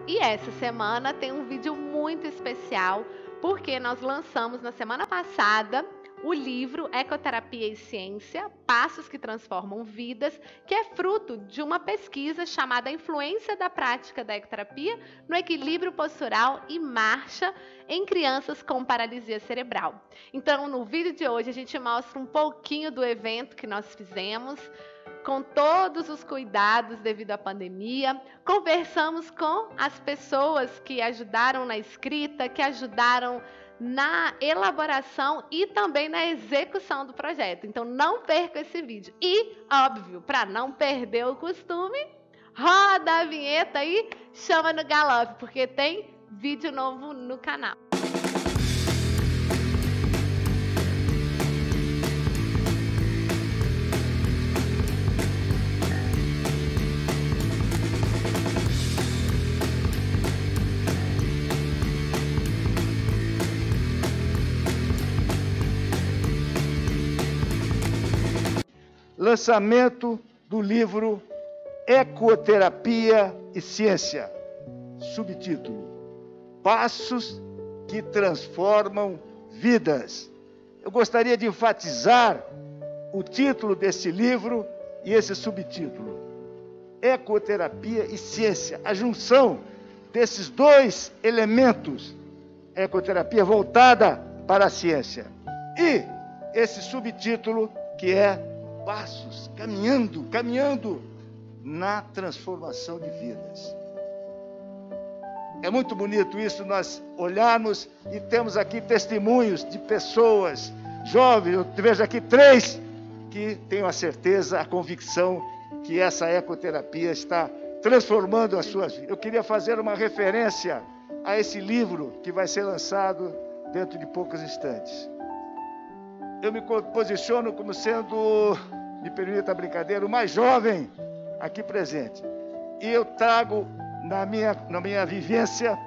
E essa semana tem um vídeo muito especial, porque nós lançamos na semana passada o livro Ecoterapia e Ciência, Passos que Transformam Vidas, que é fruto de uma pesquisa chamada Influência da Prática da Ecoterapia no Equilíbrio Postural e Marcha em Crianças com Paralisia Cerebral. Então, no vídeo de hoje, a gente mostra um pouquinho do evento que nós fizemos, com todos os cuidados devido à pandemia. Conversamos com as pessoas que ajudaram na escrita, que ajudaram na elaboração e também na execução do projeto. Então não perca esse vídeo. E, óbvio, para não perder o costume, roda a vinheta e chama no galope, porque tem vídeo novo no canal. Lançamento do livro Ecoterapia e Ciência, subtítulo: Passos que Transformam Vidas. Eu gostaria de enfatizar o título desse livro e esse subtítulo: Ecoterapia e Ciência, a junção desses dois elementos, ecoterapia voltada para a ciência, e esse subtítulo que é Passos, caminhando na transformação de vidas. É muito bonito isso, nós olharmos e temos aqui testemunhos de pessoas jovens. Eu vejo aqui 3 que tenho a certeza, a convicção que essa ecoterapia está transformando as suas vidas. Eu queria fazer uma referência a esse livro que vai ser lançado dentro de poucos instantes. Eu me posiciono como sendo, me permita a brincadeira, o mais jovem aqui presente. E eu trago na minha vivência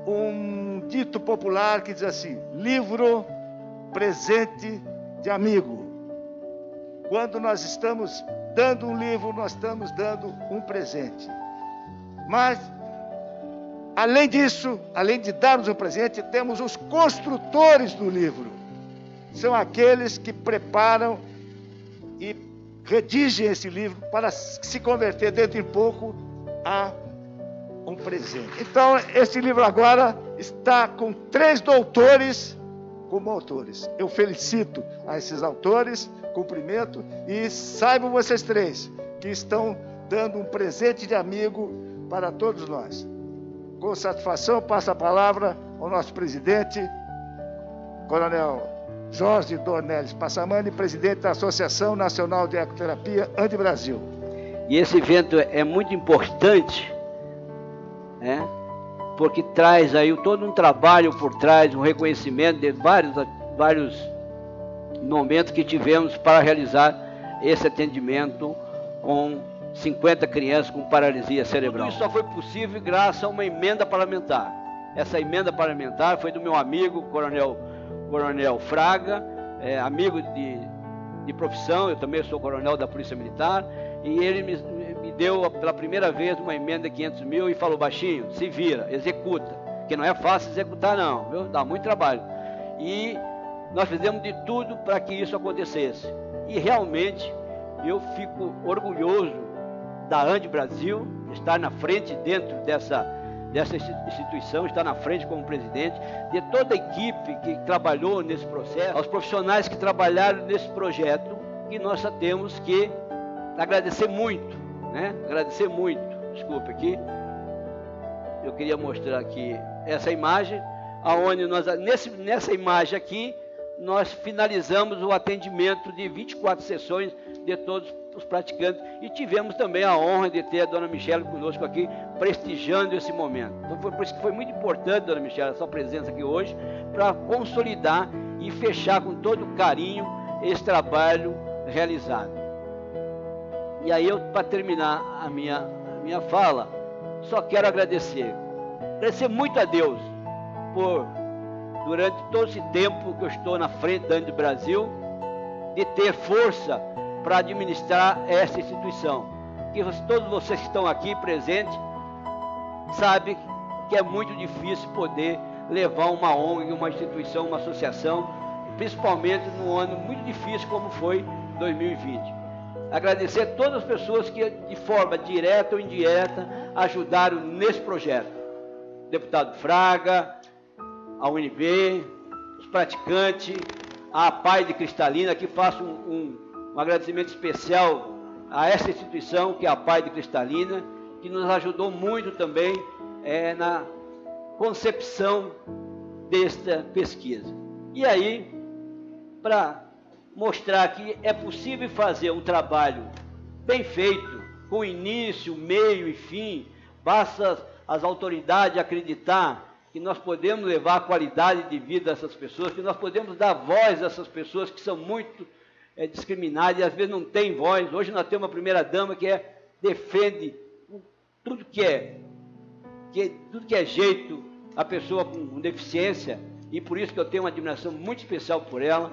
um dito popular que diz assim: livro, presente de amigo. Quando nós estamos dando um livro, nós estamos dando um presente. Mas, além disso, além de darmos um presente, temos os construtores do livro. São aqueles que preparam e redigem esse livro para se converter dentro de pouco a um presente. Então, esse livro agora está com 3 doutores como autores. Eu felicito a esses autores, cumprimento, e saibam vocês 3 que estão dando um presente de amigo para todos nós. Com satisfação, passo a palavra ao nosso presidente, Coronel Jorge Dornelles Passamani, presidente da Associação Nacional de Ecoterapia Andi Brasil. E esse evento é muito importante, né? Porque traz aí todo um trabalho por trás, um reconhecimento de vários momentos que tivemos para realizar esse atendimento com 50 crianças com paralisia cerebral. Tudo isso só foi possível graças a uma emenda parlamentar. Essa emenda parlamentar foi do meu amigo, Coronel Fraga, amigo de profissão. Eu também sou coronel da Polícia Militar, e ele me deu pela primeira vez uma emenda de 500 mil e falou: baixinho, se vira, executa, que não é fácil executar não, viu? Dá muito trabalho. E nós fizemos de tudo para que isso acontecesse, e realmente eu fico orgulhoso da Andi Brasil estar na frente dentro dessa instituição, está na frente como presidente, de toda a equipe que trabalhou nesse processo, aos profissionais que trabalharam nesse projeto, que nós só temos que agradecer muito, né? Agradecer muito. Desculpa aqui, eu queria mostrar aqui essa imagem, aonde nós, nessa imagem aqui, nós finalizamos o atendimento de 24 sessões de todos os praticantes, e tivemos também a honra de ter a dona Michele conosco aqui, prestigiando esse momento. Então por isso que foi muito importante, dona Michele, a sua presença aqui hoje, para consolidar e fechar com todo carinho esse trabalho realizado. E aí eu, para terminar a minha fala, só quero agradecer muito a Deus por, durante todo esse tempo que eu estou na frente da Andi Brasil, de ter força para administrar essa instituição. Que todos vocês que estão aqui presentes sabe que é muito difícil poder levar uma ONG, uma instituição, uma associação, principalmente num ano muito difícil como foi 2020. Agradecer a todas as pessoas que de forma direta ou indireta ajudaram nesse projeto. Deputado Fraga, a UNB, os praticantes, a Pai de Cristalina, que faço um agradecimento especial a essa instituição, que é a Pai de Cristalina, que nos ajudou muito também na concepção desta pesquisa. E aí, para mostrar que é possível fazer um trabalho bem feito, com início, meio e fim, basta as autoridades acreditar que nós podemos levar a qualidade de vida dessas pessoas, que nós podemos dar voz a essas pessoas que são muito discriminadas e às vezes não têm voz. Hoje nós temos uma primeira-dama que defende tudo que é jeito a pessoa com deficiência, e por isso que eu tenho uma admiração muito especial por ela.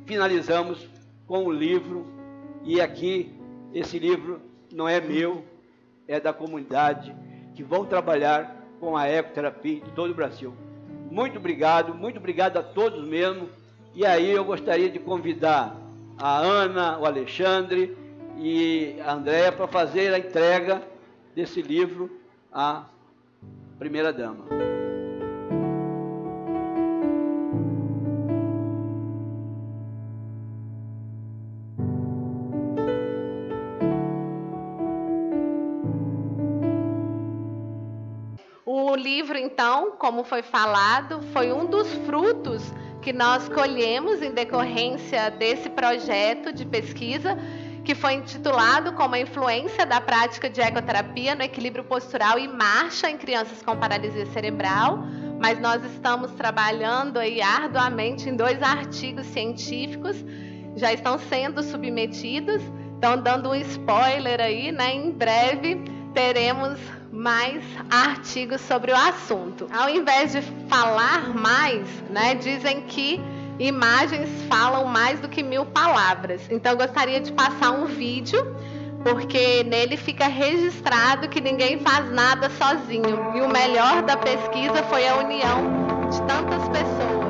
Finalizamos com o livro, e aqui esse livro não é meu, é da comunidade que vão trabalhar com a ecoterapia de todo o Brasil. Muito obrigado a todos mesmo. E aí eu gostaria de convidar a Ana, o Alexandre e a Andréia para fazer a entrega desse livro à primeira-dama. O livro, então, como foi falado, foi um dos frutos que nós colhemos em decorrência desse projeto de pesquisa, que foi intitulado como a influência da prática de ecoterapia no equilíbrio postural e marcha em crianças com paralisia cerebral. Mas nós estamos trabalhando aí arduamente em 2 artigos científicos, já estão sendo submetidos, então dando um spoiler aí, né? Em breve teremos mais artigos sobre o assunto. Ao invés de falar mais, né, dizem que imagens falam mais do que 1000 palavras. Então eu gostaria de passar um vídeo, porque nele fica registrado que ninguém faz nada sozinho. E o melhor da pesquisa foi a união de tantas pessoas.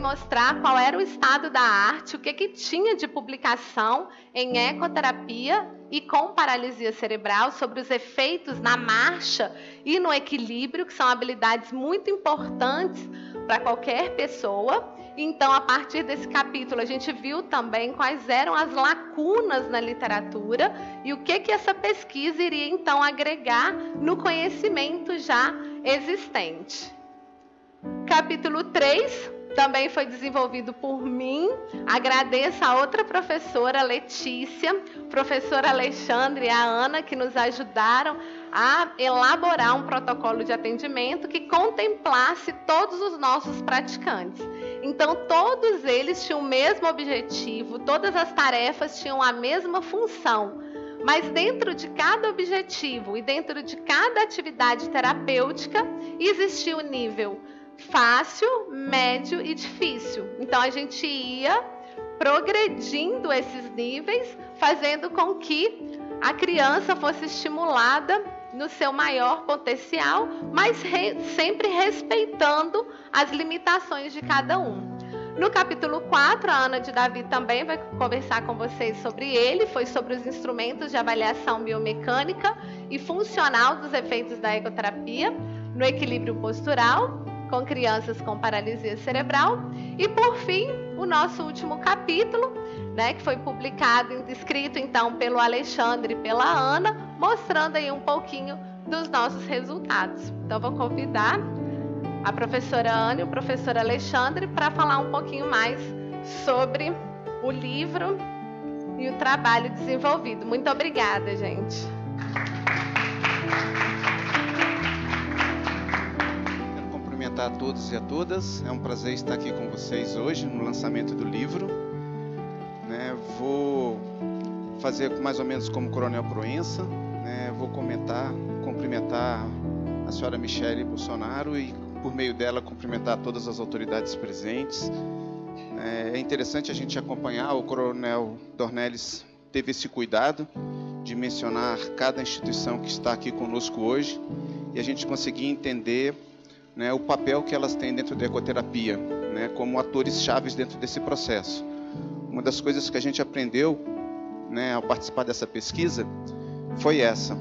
Mostrar qual era o estado da arte, o que tinha de publicação em ecoterapia e com paralisia cerebral sobre os efeitos na marcha e no equilíbrio, que são habilidades muito importantes para qualquer pessoa. Então, a partir desse capítulo, a gente viu também quais eram as lacunas na literatura e o que essa pesquisa iria, então, agregar no conhecimento já existente. Capítulo 3 também foi desenvolvido por mim. Agradeço a outra professora, Letícia, professor Alexandre e a Ana, que nos ajudaram a elaborar um protocolo de atendimento que contemplasse todos os nossos praticantes. Então, todos eles tinham o mesmo objetivo, todas as tarefas tinham a mesma função, mas dentro de cada objetivo e dentro de cada atividade terapêutica existia o nível fácil, médio e difícil. Então a gente ia progredindo esses níveis, fazendo com que a criança fosse estimulada no seu maior potencial, mas sempre respeitando as limitações de cada um. No capítulo 4, a Ana de Davi também vai conversar com vocês sobre ele, foi sobre os instrumentos de avaliação biomecânica e funcional dos efeitos da ecoterapia no equilíbrio postural, com crianças com paralisia cerebral. E, por fim, o nosso último capítulo, que foi publicado, escrito então pelo Alexandre e pela Ana, mostrando aí um pouquinho dos nossos resultados. Então, vou convidar a professora Ana e o professor Alexandre para falar um pouquinho mais sobre o livro e o trabalho desenvolvido. Muito obrigada, gente. Quero cumprimentar a todos e a todas. É um prazer estar aqui com vocês hoje no lançamento do livro. Vou fazer mais ou menos como Coronel Proença. Vou cumprimentar a senhora Michele Bolsonaro e, por meio dela, cumprimentar todas as autoridades presentes. É interessante a gente acompanhar, o Coronel Dornelles teve esse cuidado de mencionar cada instituição que está aqui conosco hoje e a gente conseguir entender o papel que elas têm dentro da ecoterapia, como atores chaves dentro desse processo. Uma das coisas que a gente aprendeu ao participar dessa pesquisa foi essa,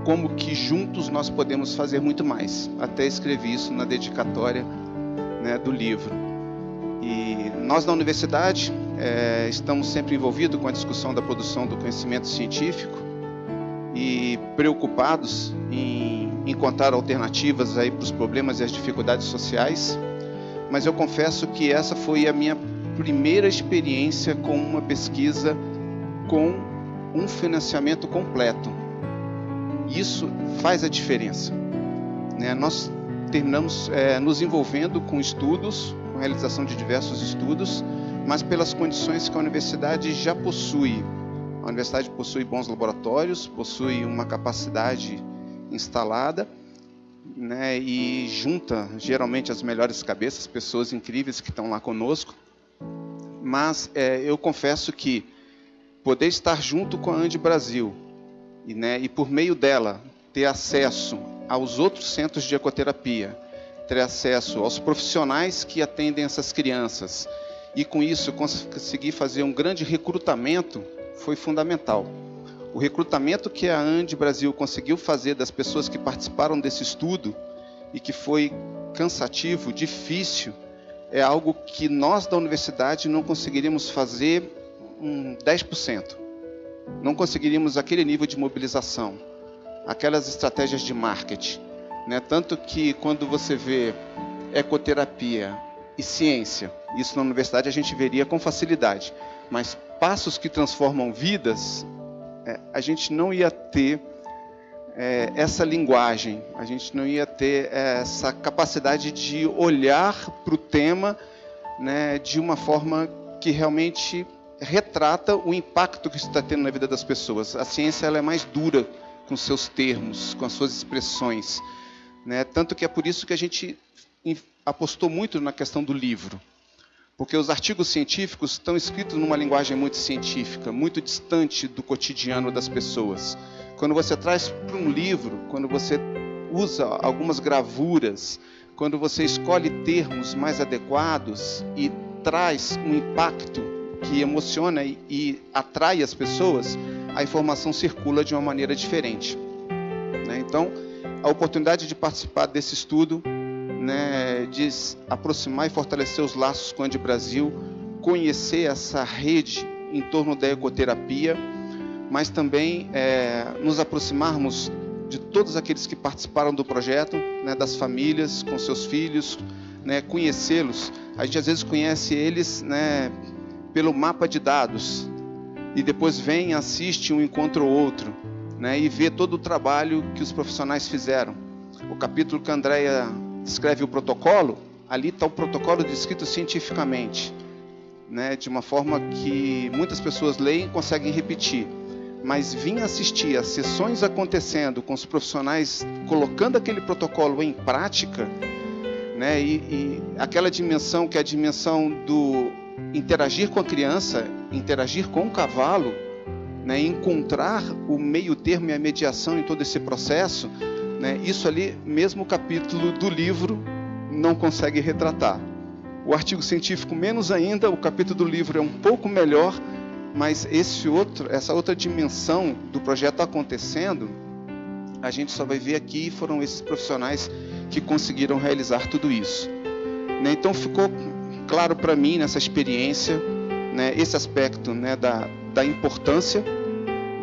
como que juntos nós podemos fazer muito mais. Até escrevi isso na dedicatória do livro. E nós na universidade estamos sempre envolvidos com a discussão da produção do conhecimento científico e preocupados em encontrar alternativas aí para os problemas e as dificuldades sociais. Mas eu confesso que essa foi a minha primeira experiência com uma pesquisa com um financiamento completo. Isso faz a diferença. Nós terminamos nos envolvendo com estudos, com a realização de diversos estudos, mas pelas condições que a universidade já possui. A universidade possui bons laboratórios, possui uma capacidade instalada, e junta geralmente as melhores cabeças, pessoas incríveis que estão lá conosco. Mas eu confesso que poder estar junto com a ANDE Brasil e por meio dela ter acesso aos outros centros de ecoterapia, ter acesso aos profissionais que atendem essas crianças e com isso conseguir fazer um grande recrutamento foi fundamental. O recrutamento que a ANDE Brasil conseguiu fazer das pessoas que participaram desse estudo e que foi cansativo, difícil, é algo que nós da universidade não conseguiríamos fazer 10%. Não conseguiríamos aquele nível de mobilização, aquelas estratégias de marketing. Tanto que quando você vê ecoterapia e ciência, isso na universidade a gente veria com facilidade. Mas passos que transformam vidas, a gente não ia ter essa linguagem, a gente não ia ter essa capacidade de olhar para o tema de uma forma que realmente retrata o impacto que isso está tendo na vida das pessoas. A ciência ela é mais dura com seus termos, com as suas expressões. Tanto que é por isso que a gente apostou muito na questão do livro. Porque os artigos científicos estão escritos numa linguagem muito científica, muito distante do cotidiano das pessoas. Quando você traz para um livro, quando você usa algumas gravuras, quando você escolhe termos mais adequados e traz um impacto que emociona e atrai as pessoas, a informação circula de uma maneira diferente. Então, a oportunidade de participar desse estudo, de aproximar e fortalecer os laços com a ANDE Brasil, conhecer essa rede em torno da ecoterapia, mas também nos aproximarmos de todos aqueles que participaram do projeto, das famílias, com seus filhos, conhecê-los. A gente às vezes conhece eles pelo mapa de dados e depois vem, assiste um encontro ou outro, e vê todo o trabalho que os profissionais fizeram. O capítulo que a Andréia escreve o protocolo, ali está o protocolo descrito cientificamente, de uma forma que muitas pessoas leem e conseguem repetir. Mas vim assistir as sessões acontecendo com os profissionais colocando aquele protocolo em prática, e aquela dimensão que é a dimensão do interagir com a criança, interagir com o cavalo, né, encontrar o meio termo e a mediação em todo esse processo, né, isso ali, mesmo o capítulo do livro não consegue retratar. O artigo científico menos ainda, o capítulo do livro é um pouco melhor, mas essa outra dimensão do projeto acontecendo, a gente só vai ver aqui, foram esses profissionais que conseguiram realizar tudo isso. Né, então ficou claro para mim nessa experiência, né, esse aspecto, né, da importância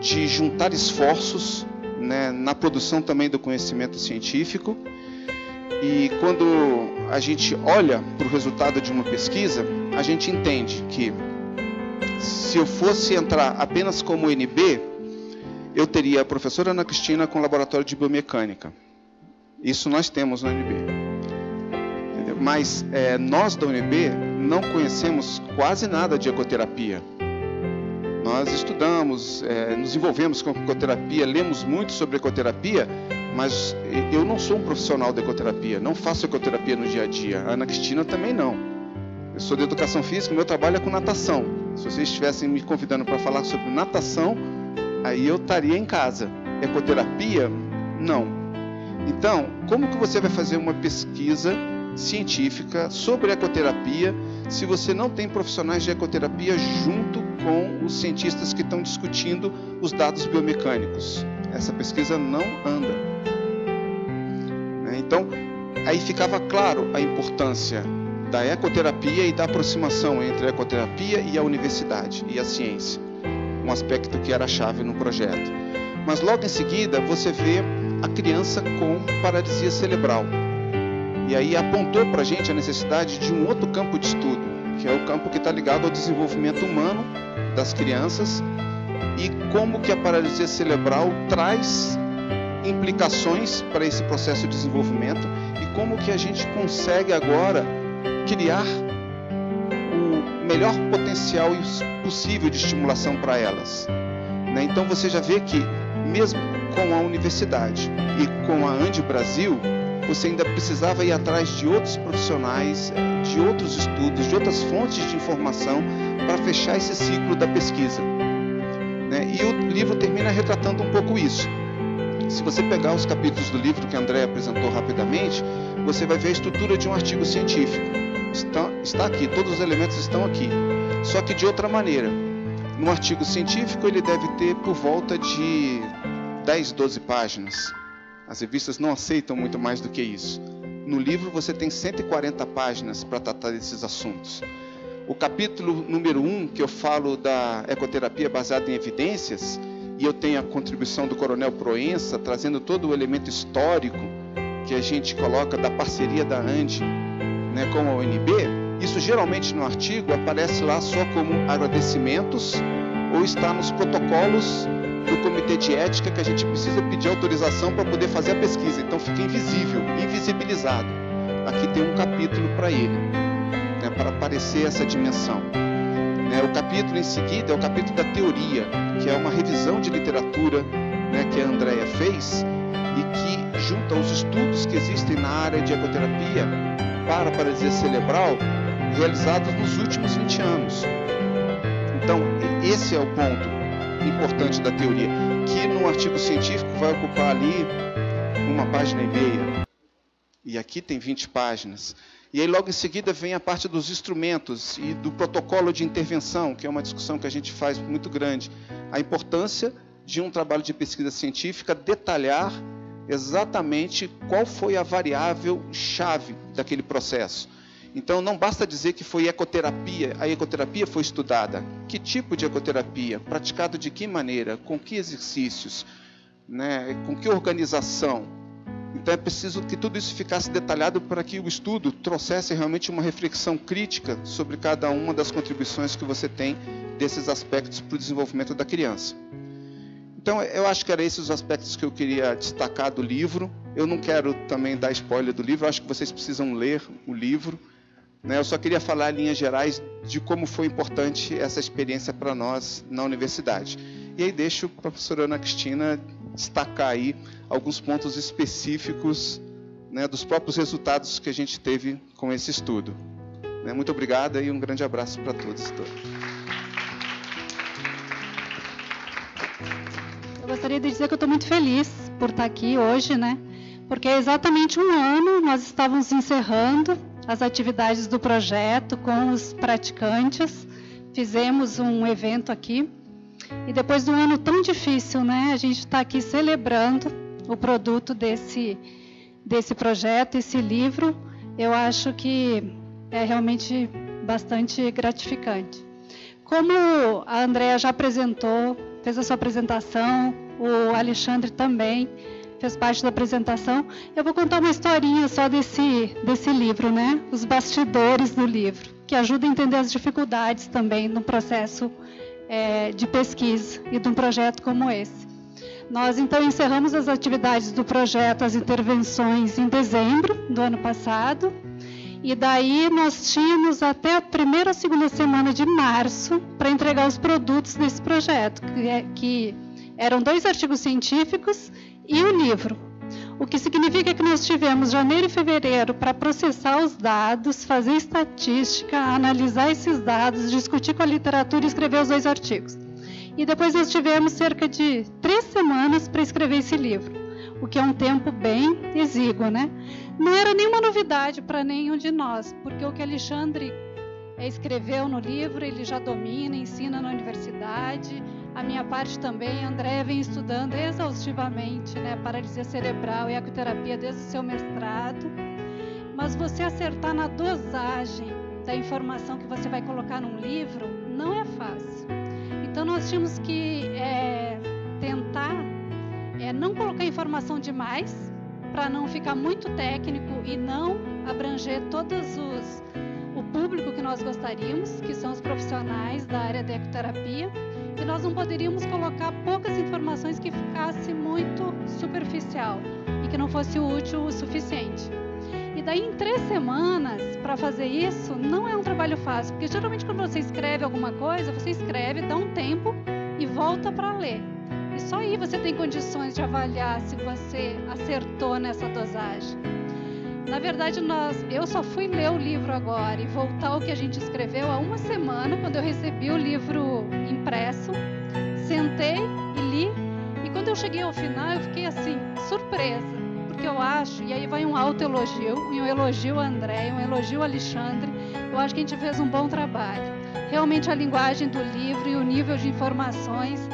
de juntar esforços, né, na produção também do conhecimento científico. E quando a gente olha para o resultado de uma pesquisa, a gente entende que se eu fosse entrar apenas como UNB, eu teria a professora Ana Cristina com o laboratório de biomecânica. Isso nós temos na UNB. Mas nós da UNB não conhecemos quase nada de ecoterapia. Nós estudamos, nos envolvemos com ecoterapia, lemos muito sobre ecoterapia, mas eu não sou um profissional da ecoterapia, não faço ecoterapia no dia a dia. A Ana Cristina também não. Eu sou de educação física, meu trabalho é com natação. Se vocês estivessem me convidando para falar sobre natação, aí eu estaria em casa. Ecoterapia, não. Então, como que você vai fazer uma pesquisa científica sobre ecoterapia se você não tem profissionais de ecoterapia junto com os cientistas que estão discutindo os dados biomecânicos? Essa pesquisa não anda. Então, aí ficava claro a importância da ecoterapia e da aproximação entre a ecoterapia e a universidade e a ciência, um aspecto que era chave no projeto. Mas logo em seguida você vê a criança com paralisia cerebral. E aí apontou para a gente a necessidade de um outro campo de estudo, que é o campo que está ligado ao desenvolvimento humano das crianças e como que a paralisia cerebral traz implicações para esse processo de desenvolvimento e como que a gente consegue agora criar o melhor potencial possível de estimulação para elas. Então você já vê que mesmo com a universidade e com a ANDE Brasil, você ainda precisava ir atrás de outros profissionais, de outros estudos, de outras fontes de informação para fechar esse ciclo da pesquisa. E o livro termina retratando um pouco isso. Se você pegar os capítulos do livro que a André apresentou rapidamente, você vai ver a estrutura de um artigo científico. Está aqui, todos os elementos estão aqui, só que de outra maneira. No artigo científico ele deve ter por volta de 10, 12 páginas. As revistas não aceitam muito mais do que isso. No livro você tem 140 páginas para tratar desses assuntos. O capítulo número 1, que eu falo da ecoterapia baseada em evidências, e eu tenho a contribuição do Coronel Proença, trazendo todo o elemento histórico que a gente coloca da parceria da ANDE, com a UNB, isso geralmente no artigo aparece lá só como agradecimentos ou está nos protocolos do comitê de ética que a gente precisa pedir autorização para poder fazer a pesquisa. Então fica invisível, invisibilizado. Aqui tem um capítulo para ele, para aparecer essa dimensão. O capítulo em seguida é o capítulo da teoria, que é uma revisão de literatura que a Andrea fez e que junta os estudos que existem na área de ecoterapia para paralisia cerebral realizados nos últimos 20 anos. Então, esse é o ponto importante da teoria, que no artigo científico vai ocupar ali 1,5 páginas. E aqui tem 20 páginas. E aí logo em seguida vem a parte dos instrumentos e do protocolo de intervenção, que é uma discussão que a gente faz muito grande. A importância de um trabalho de pesquisa científica detalhar exatamente qual foi a variável chave daquele processo. Então não basta dizer que foi ecoterapia, a ecoterapia foi estudada. Que tipo de ecoterapia? Praticado de que maneira? Com que exercícios? Com que organização? Então é preciso que tudo isso ficasse detalhado para que o estudo trouxesse realmente uma reflexão crítica sobre cada uma das contribuições que você tem desses aspectos para o desenvolvimento da criança. Então eu acho que eram esses os aspectos que eu queria destacar do livro. Eu não quero também dar spoiler do livro, eu acho que vocês precisam ler o livro. Eu só queria falar em linhas gerais de como foi importante essa experiência para nós na universidade. E aí deixo a professora Ana Cristina destacar aí alguns pontos específicos dos próprios resultados que a gente teve com esse estudo. Muito obrigada e um grande abraço para todos e todas. gostaria de dizer que eu estou muito feliz por estar aqui hoje, né? Porque é exatamente um ano nós estávamos encerrando as atividades do projeto com os praticantes. Fizemos um evento aqui. E depois de um ano tão difícil, né? A gente está aqui celebrando o produto desse projeto, esse livro. Eu acho que é realmente bastante gratificante. Como a Andréa já apresentou, fez a sua apresentação, o Alexandre também fez parte da apresentação, eu vou contar uma historinha só desse livro, né? Os bastidores do livro, que ajuda a entender as dificuldades também no processo de pesquisa e de um projeto como esse. Nós, então, encerramos as atividades do projeto, as intervenções, em dezembro do ano passado, e daí nós tínhamos até a primeira ou segunda semana de março para entregar os produtos desse projeto, que eram 2 artigos científicos e o livro. O que significa que nós tivemos janeiro e fevereiro para processar os dados, fazer estatística, analisar esses dados, discutir com a literatura e escrever os 2 artigos. E depois nós tivemos cerca de 3 semanas para escrever esse livro, o que é um tempo bem exíguo, né? Não era nenhuma novidade para nenhum de nós, porque o que Alexandre escreveu no livro, ele já domina, ensina na universidade. A minha parte também, a Andréa vem estudando exaustivamente, né, paralisia cerebral e ecoterapia desde o seu mestrado. Mas você acertar na dosagem da informação que você vai colocar num livro não é fácil. Então nós tínhamos que tentar não colocar informação demais, para não ficar muito técnico e não abranger o público que nós gostaríamos, que são os profissionais da área da ecoterapia. E nós não poderíamos colocar poucas informações que ficasse muito superficial e que não fosse útil o suficiente. E daí, em 3 semanas, para fazer isso, não é um trabalho fácil, porque geralmente quando você escreve alguma coisa, você escreve, dá um tempo e volta para ler. E só aí você tem condições de avaliar se você acertou nessa dosagem. Na verdade, eu só fui ler o livro agora e voltar ao que a gente escreveu há 1 semana, quando eu recebi o livro impresso, sentei e li, e quando eu cheguei ao final, eu fiquei assim, surpresa, porque eu acho, e aí vai um autoelogio, um elogio a André, um elogio a Alexandre, eu acho que a gente fez um bom trabalho. Realmente a linguagem do livro e o nível de informações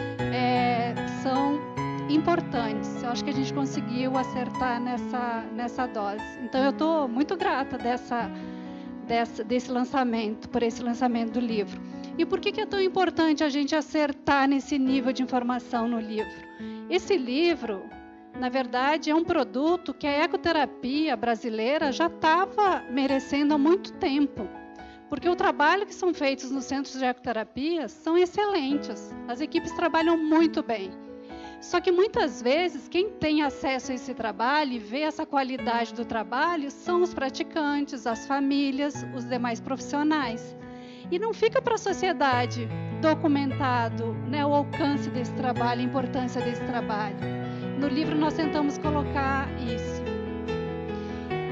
são importantes. Eu acho que a gente conseguiu acertar nessa dose. Então eu estou muito grata desse lançamento, por esse lançamento do livro. E por que é tão importante a gente acertar nesse nível de informação no livro? Esse livro, na verdade, é um produto que a ecoterapia brasileira já estava merecendo há muito tempo. Porque o trabalho que são feitos nos centros de ecoterapia são excelentes. As equipes trabalham muito bem. Só que muitas vezes quem tem acesso a esse trabalho e vê essa qualidade do trabalho são os praticantes, as famílias, os demais profissionais. E não fica para a sociedade documentado, né, o alcance desse trabalho, a importância desse trabalho. No livro nós tentamos colocar isso.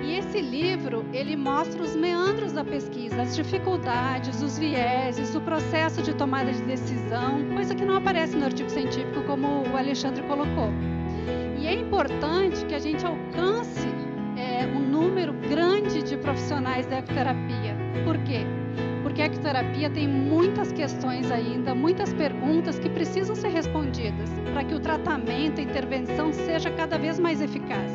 E esse livro, ele mostra os meandros da pesquisa, as dificuldades, os vieses, o processo de tomada de decisão, coisa que não aparece no artigo científico, como o Alexandre colocou. E é importante que a gente alcance um número grande de profissionais da ecoterapia. Por quê? Porque a ecoterapia tem muitas questões ainda, muitas perguntas que precisam ser respondidas para que o tratamento, a intervenção seja cada vez mais eficaz.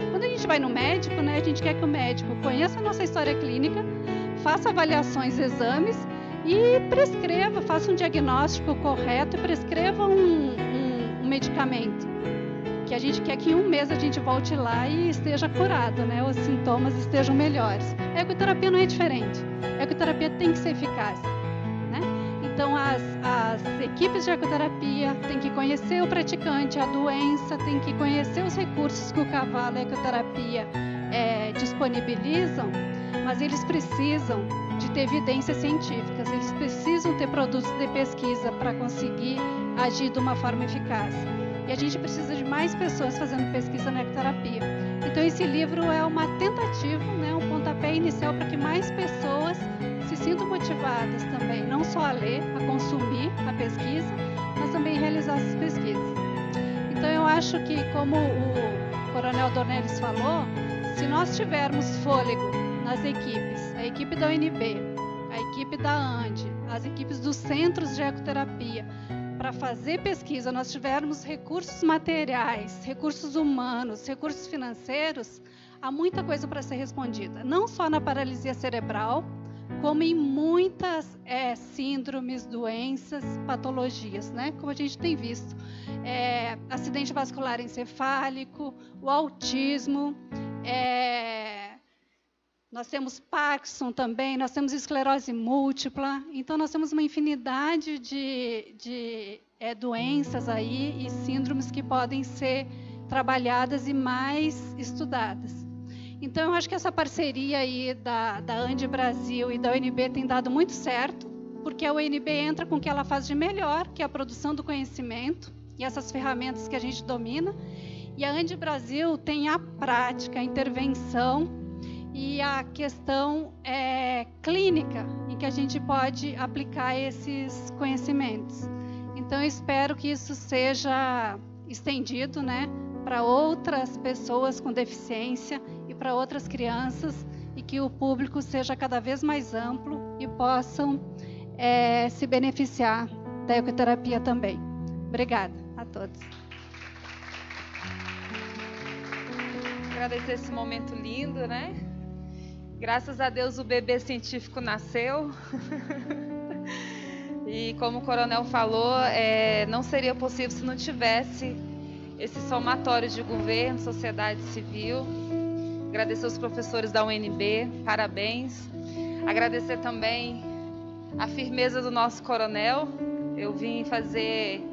Quando a gente vai no médico, né, a gente quer que o médico conheça a nossa história clínica, faça avaliações, exames e prescreva, faça um diagnóstico correto e prescreva um medicamento. Que a gente quer que em 1 mês a gente volte lá e esteja curado, né, os sintomas estejam melhores. A ecoterapia não é diferente. A ecoterapia tem que ser eficaz, né? Então, as equipes de ecoterapia têm que conhecer o praticante, a doença, têm que conhecer os recursos que o cavalo e a ecoterapia disponibilizam, mas eles precisam de ter evidências científicas, eles precisam ter produtos de pesquisa para conseguir agir de uma forma eficaz. E a gente precisa de mais pessoas fazendo pesquisa na ecoterapia. Então, esse livro é uma tentativa, né, um pontapé inicial para que mais pessoas se sintam motivadas também, não só a ler, a consumir a pesquisa, mas também realizar essas pesquisas. Então eu acho que, como o Coronel Dornelles falou, se nós tivermos fôlego nas equipes, a equipe da UNB, a equipe da ANDE, as equipes dos centros de ecoterapia, para fazer pesquisa, nós tivermos recursos materiais, recursos humanos, recursos financeiros, há muita coisa para ser respondida. Não só na paralisia cerebral, como em muitas síndromes, doenças, patologias, né? Como a gente tem visto. Acidente vascular encefálico, o autismo, nós temos Parkinson também, nós temos esclerose múltipla. Então, nós temos uma infinidade de doenças aí e síndromes que podem ser trabalhadas e mais estudadas. Então, eu acho que essa parceria aí da ANDE Brasil e da UNB tem dado muito certo, porque a UNB entra com o que ela faz de melhor, que é a produção do conhecimento e essas ferramentas que a gente domina. E a ANDE Brasil tem a prática, a intervenção e a questão clínica, em que a gente pode aplicar esses conhecimentos. Então, eu espero que isso seja estendido, né, para outras pessoas com deficiência e para outras crianças, e que o público seja cada vez mais amplo e possam se beneficiar da ecoterapia também. Obrigada a todos. Agradecer esse momento lindo, né? Graças a Deus o bebê científico nasceu. E como o coronel falou, não seria possível se não tivesse esse somatório de governo, sociedade civil. Agradecer os professores da UNB, parabéns. Agradecer também a firmeza do nosso coronel. Eu vim fazer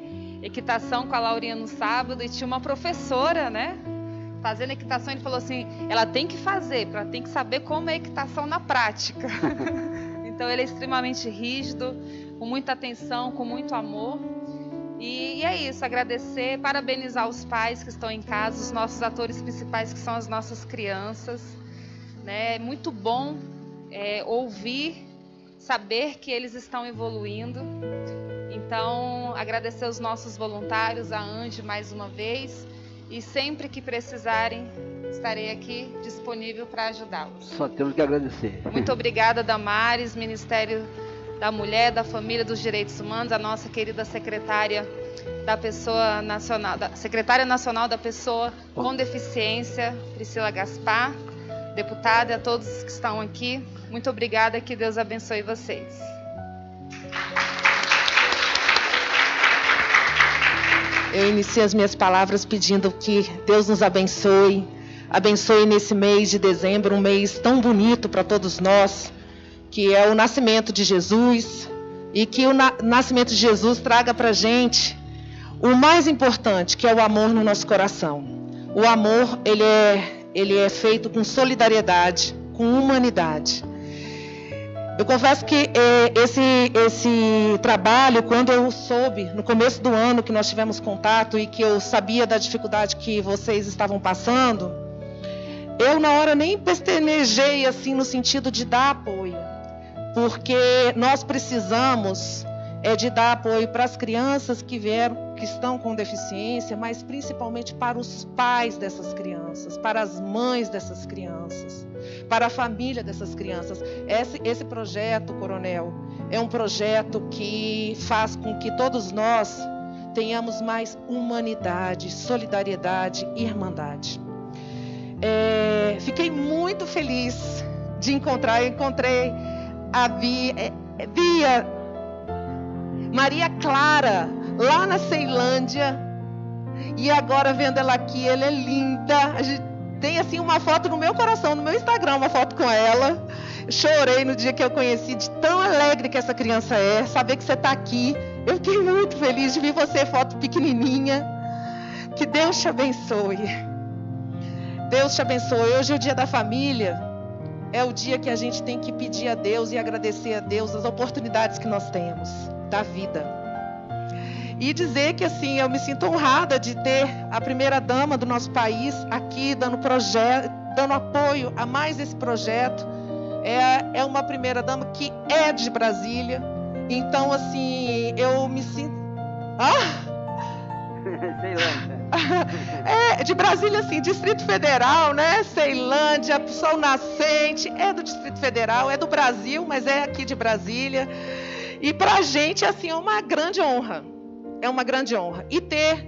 equitação com a Laurinha no sábado e tinha uma professora, né, fazendo equitação. Ele falou assim, ela tem que fazer, ela tem que saber como é equitação na prática. Então ele é extremamente rígido, com muita atenção, com muito amor. E é isso, agradecer, parabenizar os pais que estão em casa, os nossos atores principais, que são as nossas crianças, né? É muito bom ouvir, saber que eles estão evoluindo. Então, agradecer os nossos voluntários, a ANDE mais uma vez, e sempre que precisarem, estarei aqui disponível para ajudá-los. Só temos que agradecer. Muito obrigada, Damares, Ministério da Mulher, da Família, dos Direitos Humanos, a nossa querida secretária da Pessoa Nacional, secretária nacional da Pessoa com Deficiência, Priscila Gaspar, deputada, e a todos que estão aqui. Muito obrigada, que Deus abençoe vocês. Eu inicio as minhas palavras pedindo que Deus nos abençoe nesse mês de dezembro, um mês tão bonito para todos nós, que é o nascimento de Jesus, e que o nascimento de Jesus traga para a gente o mais importante, que é o amor no nosso coração. O amor, ele é feito com solidariedade, com humanidade. Eu confesso que esse trabalho, quando eu soube, no começo do ano, que nós tivemos contato e que eu sabia da dificuldade que vocês estavam passando, eu na hora nem pestanejei assim no sentido de dar apoio, porque nós precisamos de dar apoio para as crianças que estão com deficiência, mas principalmente para os pais dessas crianças, para as mães dessas crianças, para a família dessas crianças. Esse projeto, Coronel, é um projeto que faz com que todos nós tenhamos mais humanidade, solidariedade e irmandade. Fiquei muito feliz de encontrei a Bia Maria Clara, lá na Ceilândia, e agora vendo ela aqui, ela é linda. A gente tem assim uma foto no meu coração, no meu Instagram, uma foto com ela. Chorei no dia que eu conheci, de tão alegre que essa criança é, saber que você está aqui. Eu fiquei muito feliz de ver você, foto pequenininha. Que Deus te abençoe. Deus te abençoe. Hoje é o dia da família. É o dia que a gente tem que pedir a Deus e agradecer a Deus as oportunidades que nós temos da vida. E dizer que assim, eu me sinto honrada de ter a primeira-dama do nosso país aqui dando apoio a mais esse projeto. É uma primeira-dama que é de Brasília. Então, assim, eu me sinto... Ceilândia. De Brasília, assim, Distrito Federal, né? Ceilândia, Sol Nascente, é do Distrito Federal, é do Brasil, mas é aqui de Brasília. E para a gente, assim, é uma grande honra. É uma grande honra. E ter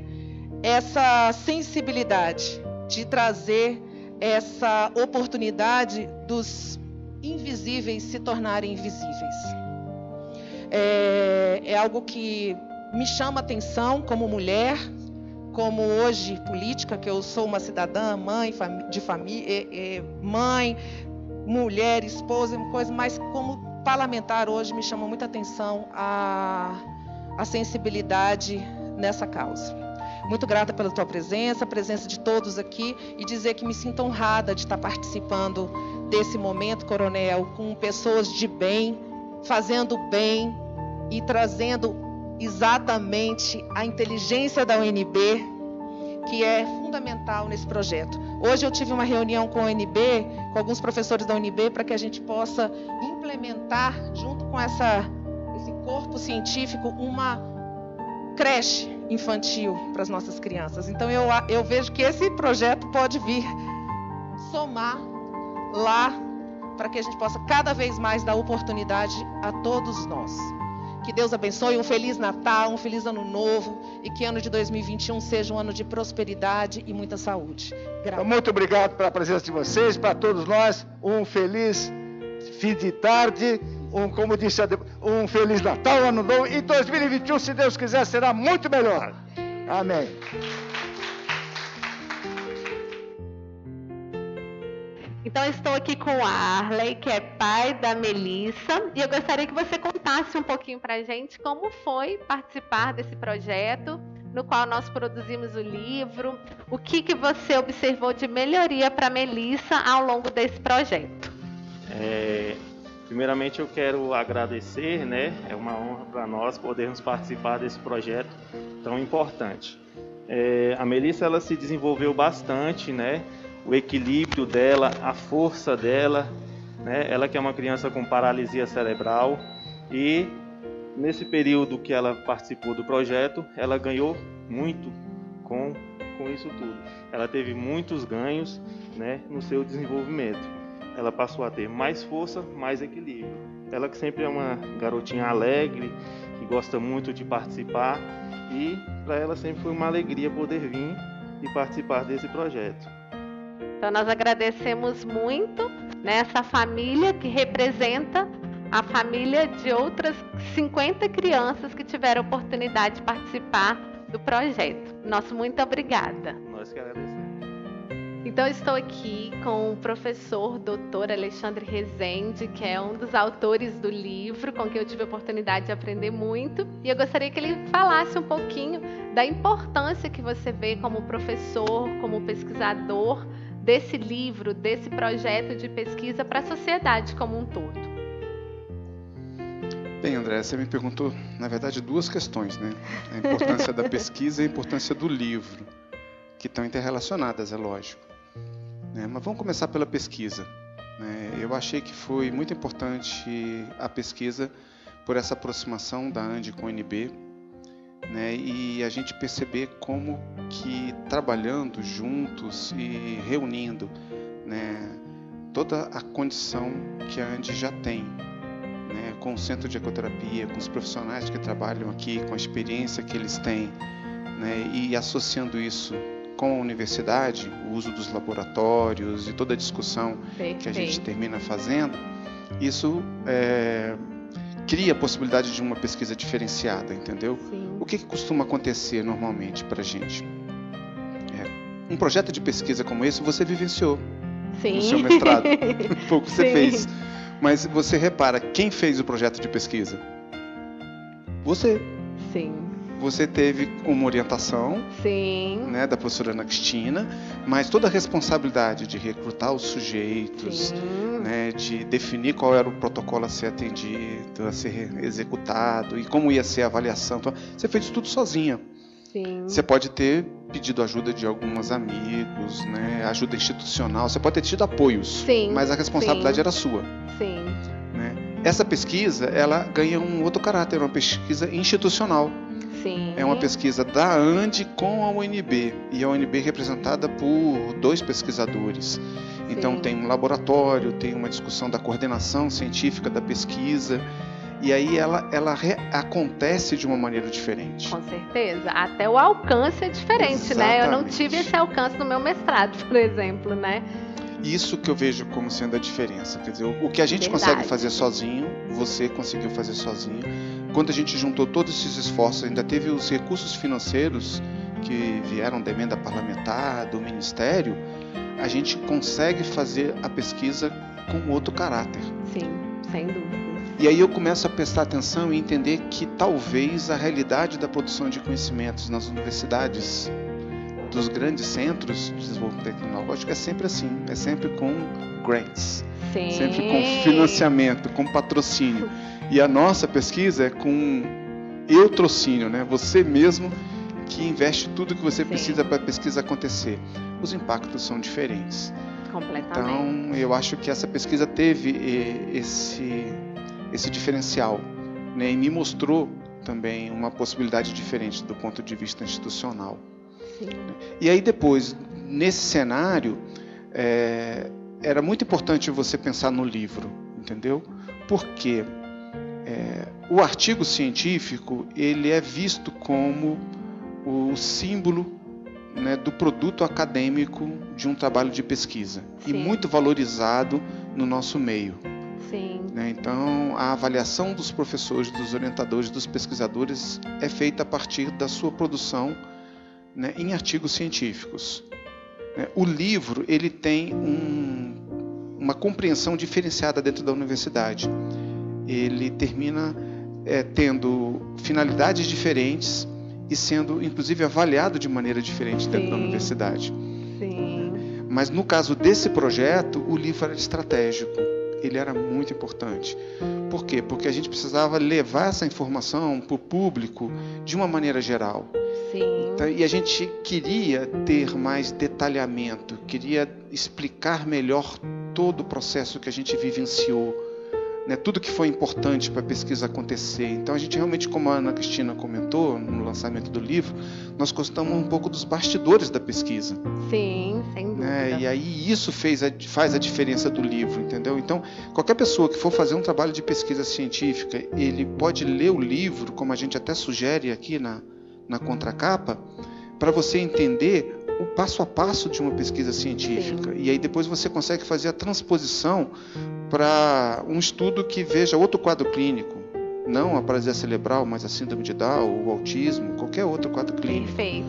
essa sensibilidade de trazer essa oportunidade dos invisíveis se tornarem visíveis. É algo que me chama atenção como mulher, como hoje política, que eu sou uma cidadã, mãe de família, mãe, mulher, esposa, coisa, mas como parlamentar hoje me chama muita atenção a sensibilidade nessa causa. Muito grata pela tua presença, a presença de todos aqui, e dizer que me sinto honrada de estar participando desse momento, Coronel, com pessoas de bem, fazendo bem e trazendo exatamente a inteligência da UNB, que é fundamental nesse projeto. Hoje eu tive uma reunião com a UNB, com alguns professores da UNB, para que a gente possa implementar, junto com esse corpo científico, uma creche infantil para as nossas crianças. Então eu vejo que esse projeto pode vir somar lá, para que a gente possa cada vez mais dar oportunidade a todos nós. Que Deus abençoe, um Feliz Natal, um Feliz Ano Novo, e que ano de 2021 seja um ano de prosperidade e muita saúde. Então, muito obrigado pela presença de vocês, para todos nós, um feliz fim de tarde, como disse, um Feliz Natal, Ano Novo, e 2021, se Deus quiser, será muito melhor. Amém. Então, eu estou aqui com o Arley, que é pai da Melissa, e eu gostaria que você contasse um pouquinho para a gente como foi participar desse projeto, no qual nós produzimos o livro, o que você observou de melhoria para a Melissa ao longo desse projeto. Primeiramente, eu quero agradecer, né? É uma honra para nós podermos participar desse projeto tão importante. A Melissa, ela se desenvolveu bastante, né? O equilíbrio dela, a força dela, né? Ela que é uma criança com paralisia cerebral, e nesse período que ela participou do projeto, ela ganhou muito com isso tudo. Ela teve muitos ganhos, né, no seu desenvolvimento. Ela passou a ter mais força, mais equilíbrio. Ela que sempre é uma garotinha alegre, que gosta muito de participar, e para ela sempre foi uma alegria poder vir e participar desse projeto. Então, nós agradecemos muito, né, essa família que representa a família de outras 50 crianças que tiveram a oportunidade de participar do projeto. Nosso muito obrigada. Nós que agradecemos. Então, eu estou aqui com o professor Dr. Alexandre Rezende, que é um dos autores do livro, com quem eu tive a oportunidade de aprender muito. E eu gostaria que ele falasse um pouquinho da importância que você vê como professor, como pesquisador, desse livro, desse projeto de pesquisa para a sociedade como um todo. Bem, André, você me perguntou, na verdade, duas questões, né? A importância da pesquisa e a importância do livro, que estão interrelacionadas, é lógico. Mas vamos começar pela pesquisa. Eu achei que foi muito importante a pesquisa por essa aproximação da ANDE com o UNB, e a gente perceber como que trabalhando juntos e reunindo, toda a condição que a ANDE já tem, com o Centro de Ecoterapia, com os profissionais que trabalham aqui, com a experiência que eles têm, e associando isso com a universidade, o uso dos laboratórios e toda a discussão que a gente termina fazendo, isso cria a possibilidade de uma pesquisa diferenciada, entendeu? Sim. O que costuma acontecer normalmente para a gente? Um projeto de pesquisa como esse você vivenciou no seu mestrado, foi o que você fez. Mas você repara, quem fez o projeto de pesquisa? Você. Sim. Você teve uma orientação, sim, da professora Ana Cristina, mas toda a responsabilidade de recrutar os sujeitos, de definir qual era o protocolo a ser atendido, a ser executado e como ia ser a avaliação. Então, você fez tudo sozinha. Sim. Você pode ter pedido ajuda de alguns amigos, ajuda institucional, você pode ter tido apoios, sim, mas a responsabilidade era sua. Sim. Essa pesquisa, ela ganha um outro caráter, uma pesquisa institucional. Sim. É uma pesquisa da ANDE com a UNB, e a UNB representada por 2 pesquisadores. Então Sim. tem um laboratório, tem uma discussão da coordenação científica da pesquisa, e aí ela acontece de uma maneira diferente. Com certeza. Até o alcance é diferente, né? Eu não tive esse alcance no meu mestrado, por exemplo, né? Isso que eu vejo como sendo a diferença. Quer dizer, o que a gente consegue fazer sozinho, você conseguiu fazer sozinho. Quando a gente juntou todos esses esforços, ainda teve os recursos financeiros que vieram da emenda parlamentar, do Ministério, a gente consegue fazer a pesquisa com outro caráter. Sim, sem dúvida. E aí eu começo a prestar atenção e entender que talvez a realidade da produção de conhecimentos nas universidades dos grandes centros de desenvolvimento tecnológico é sempre assim, é sempre com grants, Sim. sempre com financiamento, com patrocínio. E a nossa pesquisa é com eutrocínio, né? Você mesmo que investe tudo que você precisa para a pesquisa acontecer. Os impactos são diferentes. Completamente. Então, eu acho que essa pesquisa teve esse diferencial, né? E me mostrou também uma possibilidade diferente do ponto de vista institucional. Sim. E aí depois, nesse cenário, era muito importante você pensar no livro, entendeu? Porque o artigo científico, ele é visto como o símbolo, né, do produto acadêmico de um trabalho de pesquisa. Sim. E muito valorizado no nosso meio. Sim. Né? Então, a avaliação dos professores, dos orientadores, dos pesquisadores é feita a partir da sua produção, né, em artigos científicos. O livro, ele tem uma compreensão diferenciada dentro da universidade. Ele termina tendo finalidades diferentes e sendo, inclusive, avaliado de maneira diferente dentro da universidade. Sim. Mas, no caso desse projeto, o livro era estratégico. Ele era muito importante. Por quê? Porque a gente precisava levar essa informação para o público de uma maneira geral. Sim. Então, e a gente queria ter mais detalhamento, queria explicar melhor todo o processo que a gente vivenciou, né? Tudo que foi importante para a pesquisa acontecer. Então a gente realmente, como a Ana Cristina comentou no lançamento do livro, nós gostamos um pouco dos bastidores da pesquisa. Sim, sem dúvida. Né? E aí isso faz a diferença do livro, entendeu? Então, qualquer pessoa que for fazer um trabalho de pesquisa científica, ele pode ler o livro, como a gente até sugere aqui na contracapa, para você entender o passo a passo de uma pesquisa científica. Sim. E aí depois você consegue fazer a transposição para um estudo que veja outro quadro clínico, não a paralisia cerebral, mas a síndrome de Down, o autismo, qualquer outro quadro clínico. Perfeito.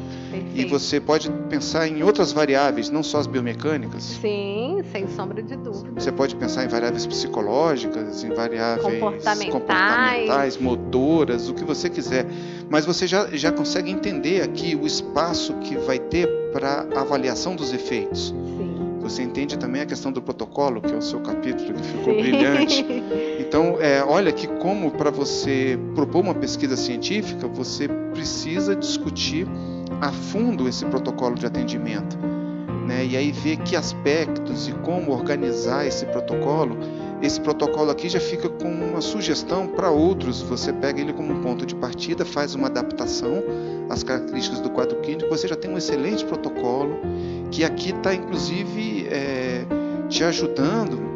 E você pode pensar em outras variáveis, não só as biomecânicas. Sim, sem sombra de dúvida. Você pode pensar em variáveis psicológicas, em variáveis comportamentais, motoras, o que você quiser. Mas você já consegue entender aqui o espaço que vai ter para avaliação dos efeitos. Sim. Você entende também a questão do protocolo, que é o seu capítulo, que ficou brilhante. Então, olha que como para você propor uma pesquisa científica, você precisa discutir a fundo esse protocolo de atendimento, né? E aí ver que aspectos e como organizar esse protocolo. Esse protocolo aqui já fica com uma sugestão para outros. Você pega ele como um ponto de partida, faz uma adaptação às características do quadro clínico, você já tem um excelente protocolo, que aqui está, inclusive, te ajudando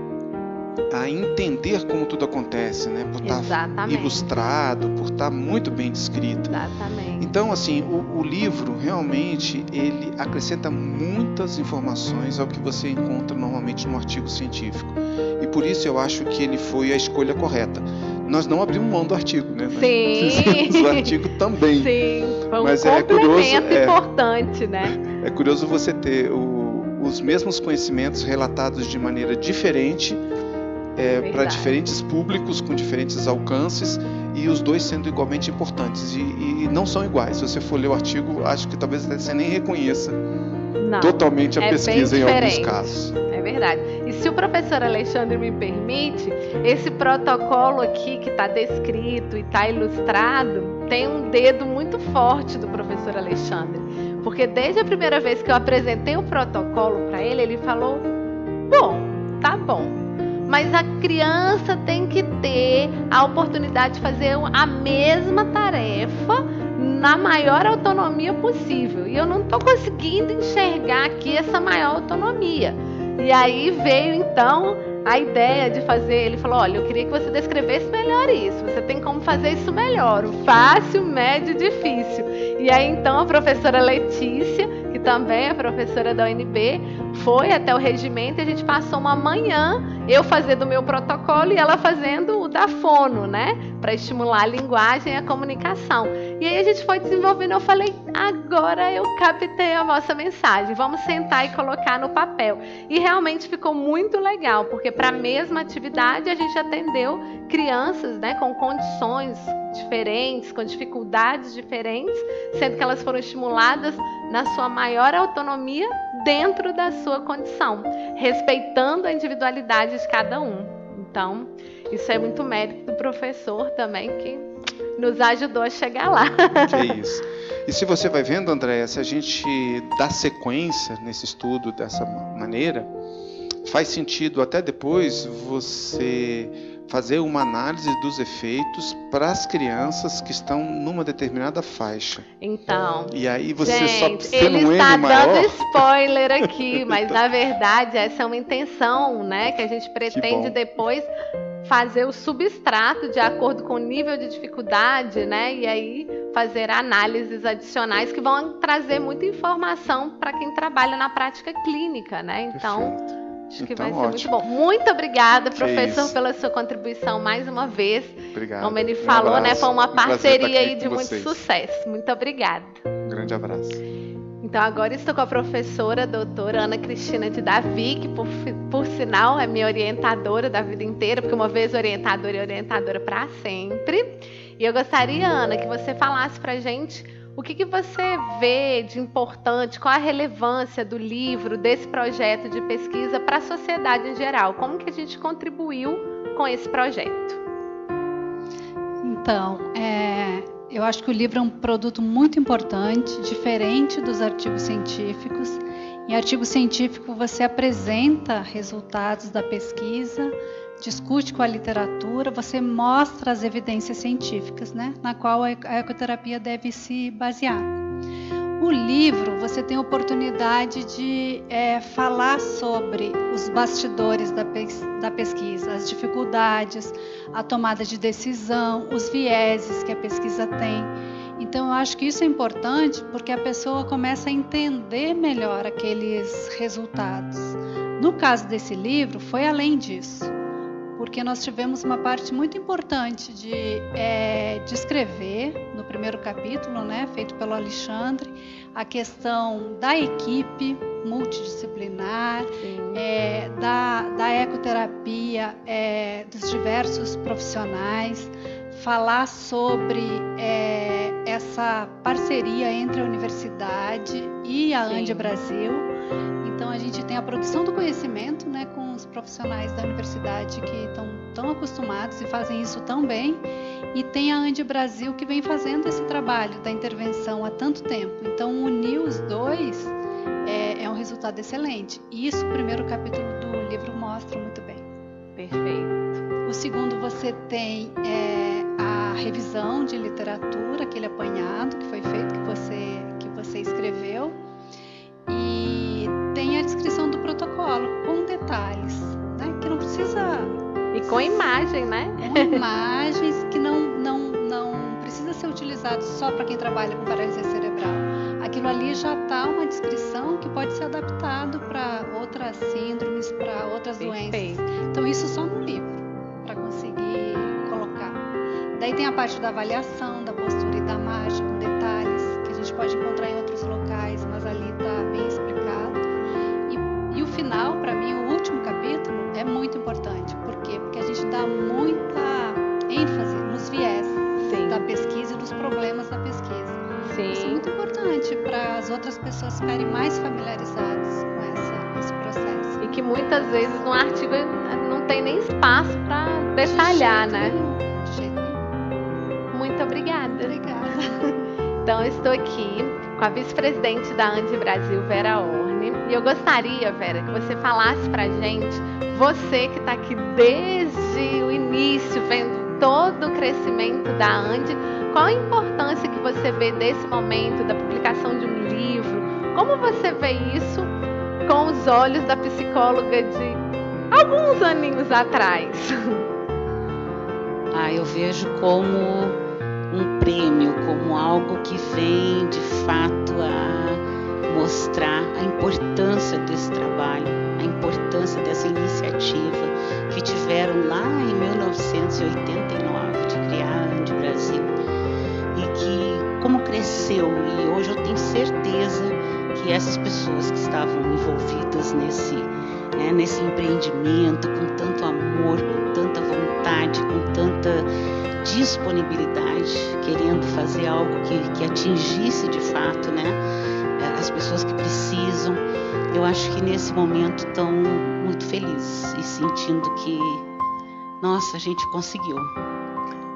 a entender como tudo acontece, né? Por estar ilustrado, por estar muito bem descrito. Exatamente. Então, assim, o livro realmente ele acrescenta muitas informações ao que você encontra normalmente no artigo científico. E por isso eu acho que ele foi a escolha correta. Nós não abrimos mão do artigo, né? Sim. Nós fizemos o artigo também. Sim, foi um mas complemento importante, né? É curioso você ter os mesmos conhecimentos relatados de maneira diferente, para diferentes públicos, com diferentes alcances, e os dois sendo igualmente importantes. E não são iguais. Se você for ler o artigo, acho que talvez você nem reconheça totalmente a pesquisa em alguns casos. É verdade. E se o professor Alexandre me permite, esse protocolo aqui que está descrito e está ilustrado, tem um dedo muito forte do professor Alexandre. Porque desde a primeira vez que eu apresentei o protocolo para ele, ele falou, bom, tá bom. Mas a criança tem que ter a oportunidade de fazer a mesma tarefa na maior autonomia possível. E eu não estou conseguindo enxergar aqui essa maior autonomia. E aí veio então a ideia de fazer, ele falou, olha, eu queria que você descrevesse melhor isso, você tem como fazer isso melhor, o fácil, médio e difícil. E aí então a professora Letícia, que também é professora da UNB, foi até o regimento e a gente passou uma manhã, eu fazendo o meu protocolo e ela fazendo o da fono, né? Para estimular a linguagem e a comunicação. E aí a gente foi desenvolvendo, eu falei, agora eu captei a vossa mensagem, vamos sentar e colocar no papel. E realmente ficou muito legal, porque para a mesma atividade a gente atendeu crianças, né, com condições diferentes, com dificuldades diferentes, sendo que elas foram estimuladas na sua maior autonomia dentro da sua condição, respeitando a individualidade de cada um. Então, isso é muito mérito do professor também, que nos ajudou a chegar lá. Que isso. E se você vai vendo, Andréia, se a gente dá sequência nesse estudo dessa maneira, faz sentido até depois você fazer uma análise dos efeitos para as crianças que estão numa determinada faixa. Então, e aí você gente, só tendo ele um está N maior... dando spoiler aqui, mas na verdade essa é uma intenção, né, que a gente pretende depois fazer o substrato de acordo com o nível de dificuldade, né, e aí fazer análises adicionais que vão trazer muita informação para quem trabalha na prática clínica, né? Então, perfeito. Acho que vai ser muito bom. Muito obrigada, professor, pela sua contribuição mais uma vez. Obrigado. Como ele falou, né, foi uma parceria aí de muito sucesso. Muito obrigada. Um grande abraço. Então, agora estou com a professora, a doutora Ana Cristina de Davi, que por sinal é minha orientadora da vida inteira, porque uma vez orientadora e orientadora para sempre. E eu gostaria, Ana, que você falasse para a gente o que você vê de importante, qual a relevância do livro, desse projeto de pesquisa para a sociedade em geral. Como que a gente contribuiu com esse projeto? Então, eu acho que o livro é um produto muito importante, diferente dos artigos científicos. Em artigo científico você apresenta resultados da pesquisa, discute com a literatura, você mostra as evidências científicas, né, na qual a ecoterapia deve se basear. O livro, você tem a oportunidade de falar sobre os bastidores da pesquisa, as dificuldades, a tomada de decisão, os vieses que a pesquisa tem. Então, eu acho que isso é importante porque a pessoa começa a entender melhor aqueles resultados. No caso desse livro, foi além disso, porque nós tivemos uma parte muito importante de descrever, no primeiro capítulo, né, feito pelo Alexandre, a questão da equipe multidisciplinar, da ecoterapia, dos diversos profissionais, falar sobre essa parceria entre a universidade e a ANDI Brasil. Então, a gente tem a produção do conhecimento, né, com os profissionais da universidade que estão tão acostumados e fazem isso tão bem, e tem a ANDI Brasil que vem fazendo esse trabalho da intervenção há tanto tempo. Então, unir os dois é um resultado excelente. E isso o primeiro capítulo do livro mostra muito bem. Perfeito. O segundo, você tem a revisão de literatura, aquele apanhado que foi feito, que você escreveu, e tem a descrição do protocolo com detalhes, né? Que não precisa... E com imagem, né? Com imagens que não precisa ser utilizado só para quem trabalha com paralisia cerebral. Aquilo ali já está uma descrição que pode ser adaptado para outras síndromes, para outras doenças. Então, isso só no livro, para conseguir colocar. Daí tem a parte da avaliação, da postura e da margem, com detalhes, que a gente pode encontrar em outros locais, mas ali está bem explicado. E o final, para mim, o último capítulo, é muito importante. Por quê? Porque a gente dá muita ênfase nos viés da pesquisa e nos problemas da pesquisa. Sim. Isso é muito importante para as outras pessoas ficarem mais familiarizadas com esse processo. E que muitas vezes no artigo não tem nem espaço para detalhar, né? De jeito nenhum. Muito obrigada. Obrigada. Então, eu estou aqui com a vice-presidente da ANDI Brasil, Vera Orne. E eu gostaria, Vera, que você falasse pra gente, você que está aqui desde o início, vendo todo o crescimento da Andi. Qual a importância que você vê desse momento, da publicação de um livro? Como você vê isso com os olhos da psicóloga de alguns aninhos atrás? Eu vejo como um prêmio, como algo que vem de fato a mostrar a importância desse trabalho, a importância dessa iniciativa que tiveram lá em 1989 de criar a Andi Brasil, e que como cresceu, e hoje eu tenho certeza que essas pessoas que estavam envolvidas nesse empreendimento, com tanto amor, com tanta vontade, com tanta disponibilidade, querendo fazer algo que atingisse de fato, as pessoas que precisam. Eu acho que nesse momento estão muito felizes e sentindo que, nossa, a gente conseguiu.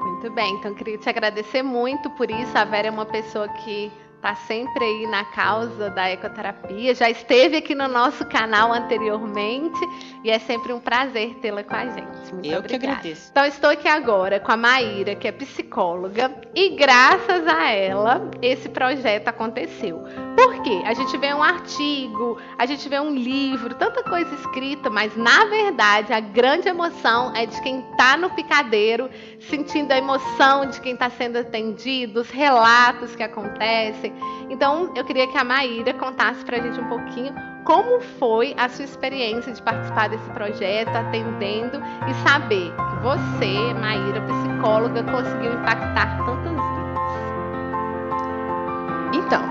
Muito bem, então queria te agradecer muito por isso. A Vera é uma pessoa que está sempre aí na causa da ecoterapia, já esteve aqui no nosso canal anteriormente e é sempre um prazer tê-la com a gente. Muito obrigada. Que agradeço. Então estou aqui agora com a Maíra, que é psicóloga, e graças a ela esse projeto aconteceu. Por quê? A gente vê um artigo, a gente vê um livro, tanta coisa escrita, mas na verdade a grande emoção é de quem está no picadeiro, sentindo a emoção de quem está sendo atendido, os relatos que acontecem. Então, eu queria que a Maíra contasse para a gente um pouquinho como foi a sua experiência de participar desse projeto, atendendo e saber que você, Maíra, psicóloga, conseguiu impactar tantas vidas. Então,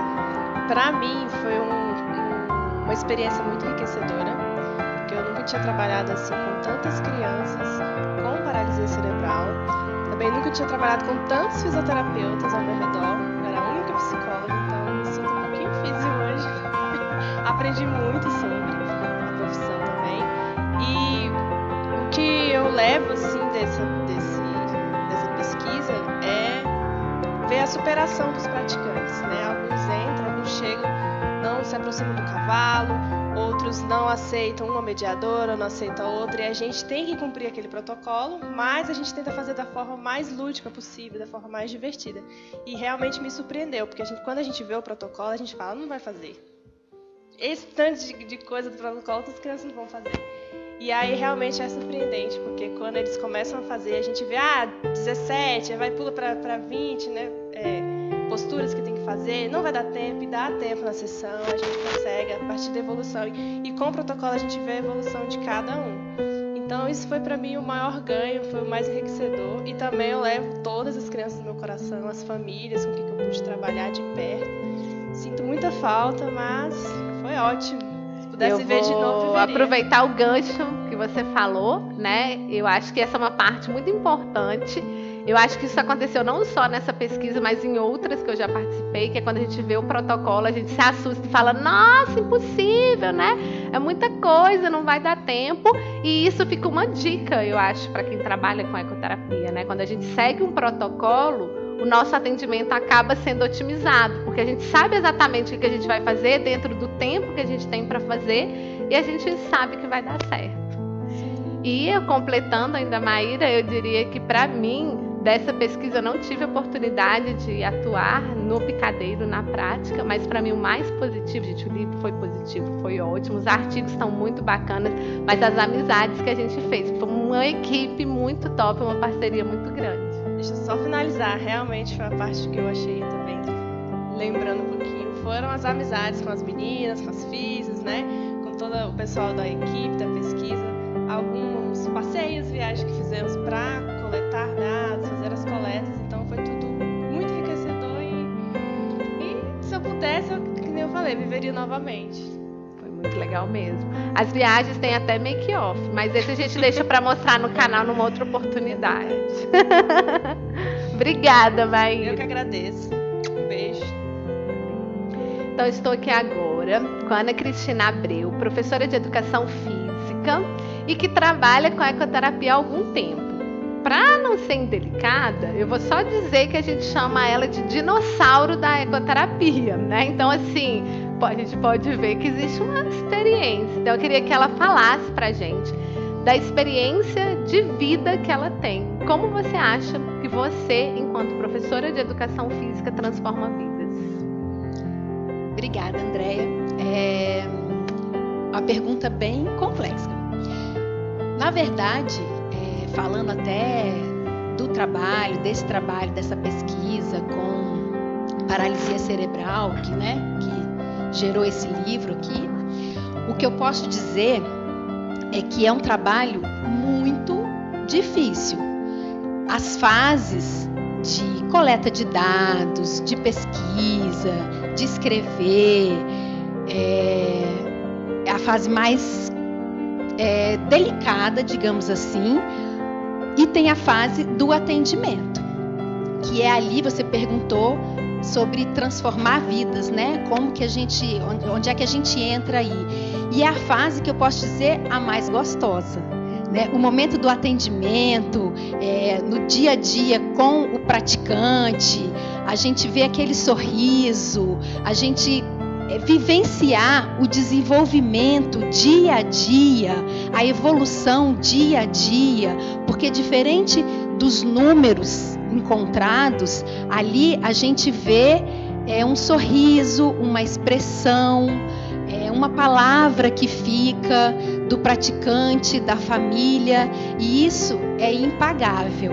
para mim foi uma experiência muito enriquecedora, porque eu nunca tinha trabalhado assim com tantas crianças com paralisia cerebral. Também nunca tinha trabalhado com tantos fisioterapeutas ao meu redor. Eu era a única psicóloga, então me sinto um pouquinho difícil hoje. Aprendi muito sobre a profissão também. E o que eu levo assim dessa pesquisa é ver a superação dos praticantes, né? Alguns entram, alguns chegam, não se aproximam do cavalo, outros não aceitam uma mediadora, não aceitam outra, e a gente tem que cumprir aquele protocolo, mas a gente tenta fazer da forma mais lúdica possível, da forma mais divertida. E realmente me surpreendeu, porque quando a gente vê o protocolo, a gente fala, não vai fazer. Esse tanto de coisa do protocolo, as crianças não vão fazer. E aí realmente é surpreendente, porque quando eles começam a fazer, a gente vê, 17, vai pula para 20, né? Posturas que tem que fazer, não vai dar tempo, e dá tempo na sessão, a gente consegue a partir da evolução. E com o protocolo a gente vê a evolução de cada um. Então isso foi para mim o maior ganho, foi o mais enriquecedor. E também eu levo todas as crianças no meu coração, as famílias com quem eu pude trabalhar de perto. Sinto muita falta, mas foi ótimo. Se pudesse ver de novo, eu veria. Aproveitar o gancho que você falou, né? Eu acho que essa é uma parte muito importante. Eu acho que isso aconteceu não só nessa pesquisa, mas em outras que eu já participei, que é quando a gente vê o protocolo, a gente se assusta e fala, nossa, impossível, né? É muita coisa, não vai dar tempo. E isso fica uma dica, eu acho, para quem trabalha com ecoterapia, né? Quando a gente segue um protocolo, o nosso atendimento acaba sendo otimizado, porque a gente sabe exatamente o que a gente vai fazer dentro do tempo que a gente tem para fazer e a gente sabe que vai dar certo. E eu, completando ainda, Maíra, eu diria que para mim, dessa pesquisa eu não tive a oportunidade de atuar no picadeiro, na prática, mas para mim o mais positivo, gente, o livro foi positivo, foi ótimo, os artigos estão muito bacanas, mas as amizades que a gente fez, foi uma equipe muito top, uma parceria muito grande. Deixa eu só finalizar, realmente foi a parte que eu achei também, lembrando um pouquinho, foram as amizades com as meninas, com as físicas, né, com todo o pessoal da equipe, da pesquisa, alguns passeios, viagens que fizemos para coletar dados, fazer as coletas, então foi tudo muito enriquecedor e se eu pudesse, que nem eu falei, viveria novamente. Foi muito legal mesmo. As viagens têm até make-off, mas esse a gente deixa para mostrar no canal numa outra oportunidade. Obrigada, Maíra. Eu que agradeço. Um beijo. Então, estou aqui agora com a Ana Cristina Abreu, professora de Educação Física e que trabalha com a ecoterapia há algum tempo. Para não ser indelicada, eu vou só dizer que a gente chama ela de dinossauro da ecoterapia, né? Então, assim, a gente pode ver que existe uma experiência. Então, eu queria que ela falasse para a gente da experiência de vida que ela tem como você acha que você, enquanto professora de educação física, transforma vidas? Obrigada, Andréia. É uma pergunta bem complexa. Na verdade, falando até do trabalho, dessa pesquisa com paralisia cerebral, que gerou esse livro aqui, o que eu posso dizer é que é um trabalho muito difícil. As fases de coleta de dados, de pesquisa, de escrever, é a fase mais delicada, digamos assim, e tem a fase do atendimento, que é ali, você perguntou sobre transformar vidas, né? Como que onde é que a gente entra aí? E é a fase que eu posso dizer a mais gostosa, né? O momento do atendimento, no dia a dia com o praticante, a gente vê aquele sorriso, a gente vivenciar o desenvolvimento dia a dia, a evolução dia a dia, porque diferente dos números encontrados, ali a gente vê um sorriso, uma expressão, uma palavra que fica do praticante, da família, e isso é impagável,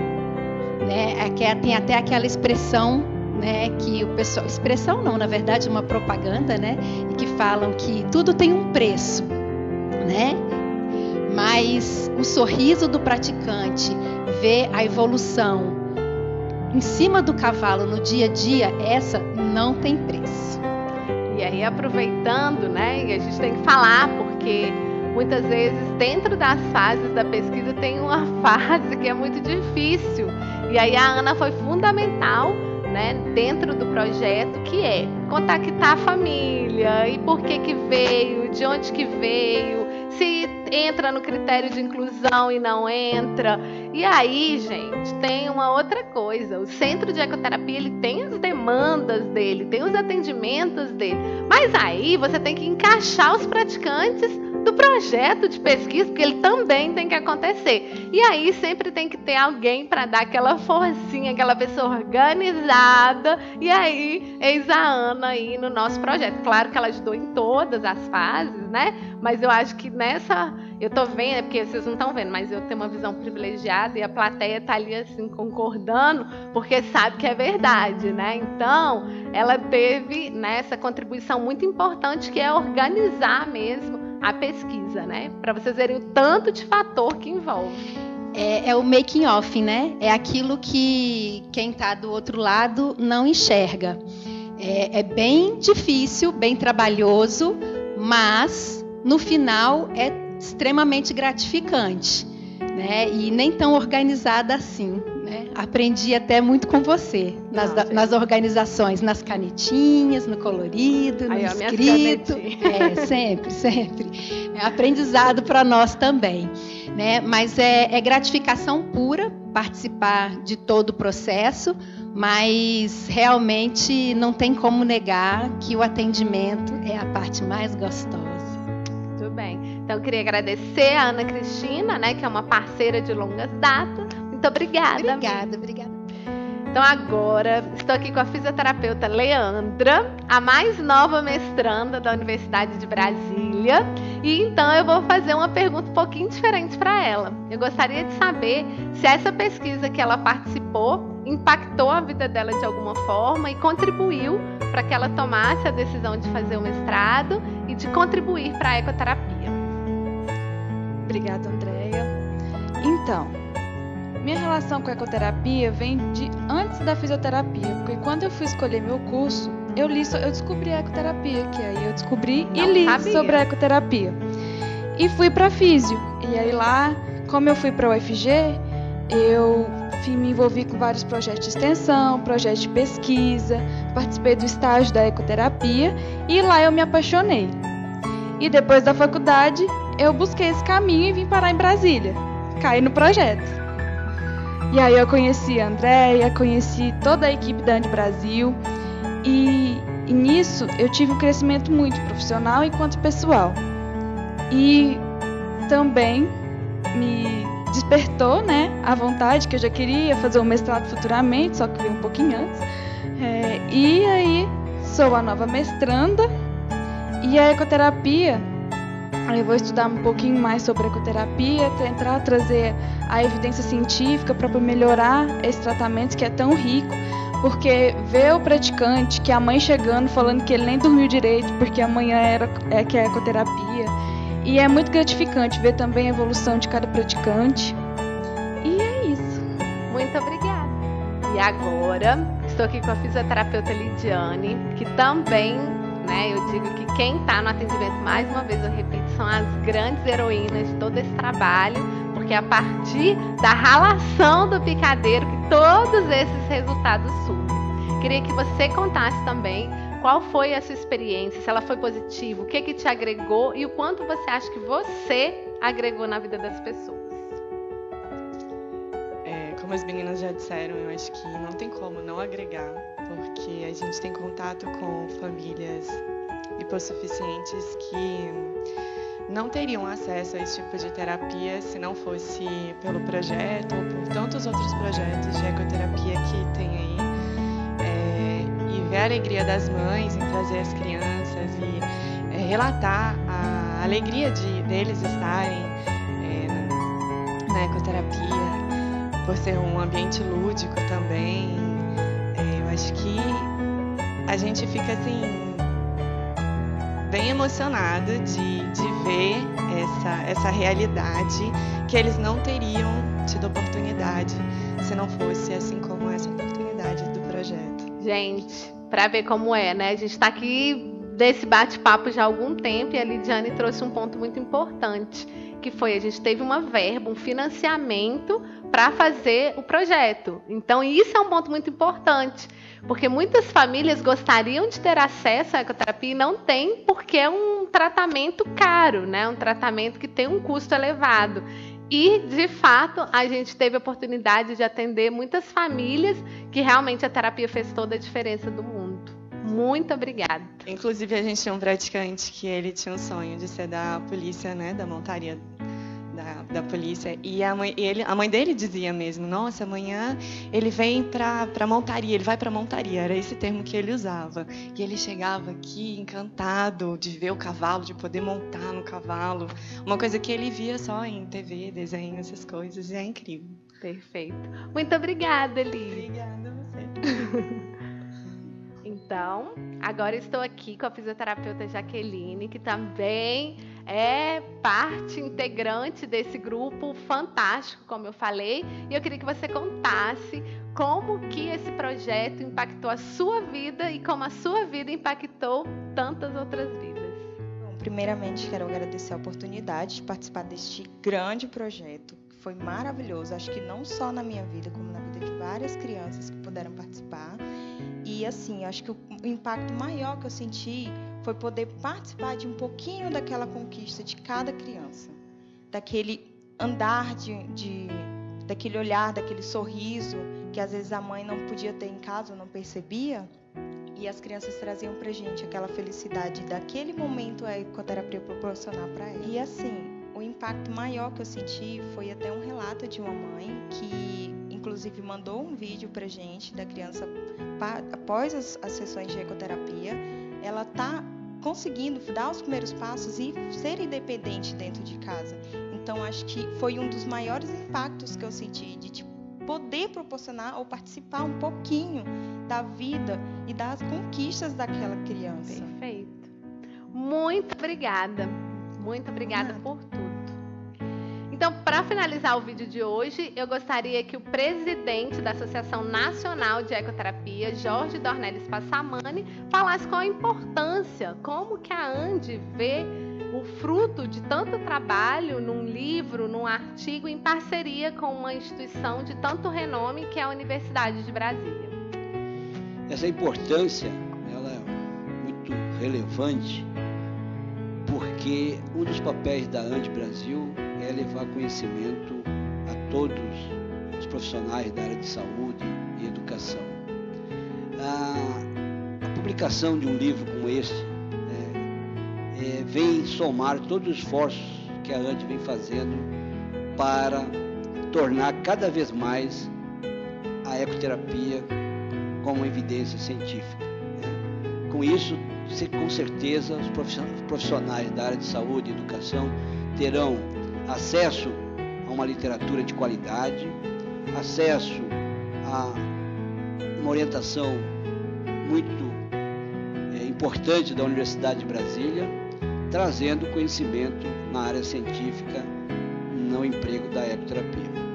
né? Tem até aquela expressão, né, que o pessoal, expressão não, na verdade, uma propaganda, né, e que falam que tudo tem um preço, né? Mas o sorriso do praticante, ver a evolução em cima do cavalo no dia a dia, essa não tem preço. E aí, aproveitando, né, e a gente tem que falar, porque muitas vezes dentro das fases da pesquisa tem uma fase que é muito difícil, e aí a Ana foi fundamental, né, dentro do projeto, que é contactar a família, e por que veio, de onde que veio, se entra no critério de inclusão e não entra. E aí, gente, tem uma outra coisa. O Centro de Ecoterapia, ele tem as demandas dele, tem os atendimentos dele, mas aí você tem que encaixar os praticantes do projeto de pesquisa, porque ele também tem que acontecer. E aí sempre tem que ter alguém para dar aquela forcinha, aquela pessoa organizada. E aí, eis a Ana aí no nosso projeto. Claro que ela ajudou em todas as fases, né? Mas eu acho que nessa, eu tô vendo, porque vocês não estão vendo, mas eu tenho uma visão privilegiada e a plateia tá ali assim concordando, porque sabe que é verdade, né? Então, ela teve, né, essa contribuição muito importante, que é organizar mesmo a pesquisa, né? Para vocês verem o tanto de fator que envolve. É o making off, né? É aquilo que quem está do outro lado não enxerga. É bem difícil, bem trabalhoso, mas no final é extremamente gratificante, né? E nem tão organizada assim, né? Aprendi até muito com você, nas organizações, nas canetinhas, no colorido, no escrito. Sempre. É aprendizado para nós também, né? Mas é gratificação pura participar de todo o processo, mas realmente não tem como negar que o atendimento é a parte mais gostosa. Muito bem. Então, eu queria agradecer a Ana Cristina, né, que é uma parceira de longas datas. Muito obrigada. Obrigada. Então, agora, estou aqui com a fisioterapeuta Leandra, a mais nova mestranda da Universidade de Brasília. E então eu vou fazer uma pergunta um pouquinho diferente para ela. Eu gostaria de saber se essa pesquisa que ela participou impactou a vida dela de alguma forma e contribuiu para que ela tomasse a decisão de fazer o mestrado e de contribuir para a ecoterapia. Obrigada, Andréia. Então, minha relação com a ecoterapia vem de antes da fisioterapia, porque quando eu fui escolher meu curso, eu descobri a ecoterapia, que aí eu descobri e li sobre a ecoterapia. E fui para físio. E aí lá, como eu fui para a UFG, eu me envolvi com vários projetos de extensão, projetos de pesquisa, participei do estágio da ecoterapia e lá eu me apaixonei. E depois da faculdade, eu busquei esse caminho e vim parar em Brasília, caí no projeto. E aí eu conheci a Andréia, conheci toda a equipe da Andi Brasil e nisso eu tive um crescimento muito profissional enquanto pessoal. E também me despertou, né, a vontade que eu já queria fazer um mestrado futuramente, só que veio um pouquinho antes. E aí sou a nova mestranda e a ecoterapia, eu vou estudar um pouquinho mais sobre a ecoterapia, tentar trazer a evidência científica para melhorar esse tratamento que é tão rico, porque ver o praticante, que a mãe chegando falando que ele nem dormiu direito porque amanhã que é ecoterapia, e é muito gratificante ver também a evolução de cada praticante. E é isso. Muito obrigada. E agora, estou aqui com a fisioterapeuta Lidiane, que também, né, eu digo que quem está no atendimento, mais uma vez eu repito, são as grandes heroínas de todo esse trabalho, porque é a partir da ralação do picadeiro que todos esses resultados surgem. Queria que você contasse também qual foi a sua experiência, se ela foi positiva, o que te agregou e o quanto você acha que você agregou na vida das pessoas. Como as meninas já disseram, eu acho que não tem como não agregar, porque a gente tem contato com famílias hipossuficientes que não teriam acesso a esse tipo de terapia se não fosse pelo projeto ou por tantos outros projetos de ecoterapia que tem aí. E ver a alegria das mães em trazer as crianças e relatar a alegria deles estarem na ecoterapia, por ser um ambiente lúdico também. Eu acho que a gente fica assim bem emocionado de ver essa realidade que eles não teriam tido oportunidade se não fosse assim como essa oportunidade do projeto. Gente, para ver como é, né? A gente está aqui desse bate-papo já há algum tempo e a Lidiane trouxe um ponto muito importante, que foi a gente teve uma verba, um financiamento para fazer o projeto. Então isso é um ponto muito importante, porque muitas famílias gostariam de ter acesso à ecoterapia e não tem, porque é um tratamento caro, né? Um tratamento que tem um custo elevado. E, de fato, a gente teve a oportunidade de atender muitas famílias que realmente a terapia fez toda a diferença do mundo. Muito obrigada. Inclusive, a gente tinha um praticante que ele tinha um sonho de ser da polícia, né? Da montaria da polícia. E a mãe dele dizia mesmo, nossa, amanhã ele vem para montaria, ele vai para montaria. Era esse termo que ele usava. E ele chegava aqui encantado de ver o cavalo, de poder montar no cavalo. Uma coisa que ele via só em TV, desenho, essas coisas. E é incrível. Perfeito. Muito obrigada, Li. Obrigada a você. Então, agora estou aqui com a fisioterapeuta Jaqueline, que também é parte integrante desse grupo fantástico, como eu falei. E eu queria que você contasse como que esse projeto impactou a sua vida e como a sua vida impactou tantas outras vidas. Bom, primeiramente, quero agradecer a oportunidade de participar deste grande projeto, que foi maravilhoso. Acho que não só na minha vida, como na vida de várias crianças que puderam participar. E assim, acho que o impacto maior que eu senti foi poder participar de um pouquinho daquela conquista de cada criança. Daquele andar, daquele olhar, daquele sorriso que às vezes a mãe não podia ter em casa, ou não percebia. E as crianças traziam pra gente aquela felicidade daquele momento a ecoterapia proporcionar para elas. E assim, o impacto maior que eu senti foi até um relato de uma mãe que inclusive mandou um vídeo pra gente da criança após as sessões de ecoterapia. Ela tá conseguindo dar os primeiros passos e ser independente dentro de casa. Então acho que foi um dos maiores impactos que eu senti de poder proporcionar ou participar um pouquinho da vida e das conquistas daquela criança. Perfeito. Muito obrigada. Muito obrigada por tudo. Então, para finalizar o vídeo de hoje, eu gostaria que o presidente da Associação Nacional de Ecoterapia, Jorge Dornelles Passamani, falasse qual a importância, como que a ANDE vê o fruto de tanto trabalho num livro, num artigo, em parceria com uma instituição de tanto renome que é a Universidade de Brasília. Essa importância, ela é muito relevante, porque um dos papéis da ANDE Brasil é levar conhecimento a todos os profissionais da área de saúde e educação. A publicação de um livro como esse vem somar todos os esforços que a ANDE vem fazendo para tornar cada vez mais a ecoterapia como uma evidência científica, né? Com isso, com certeza, os profissionais da área de saúde e educação terão acesso a uma literatura de qualidade, acesso a uma orientação muito importante da Universidade de Brasília, trazendo conhecimento na área científica no emprego da ecoterapia.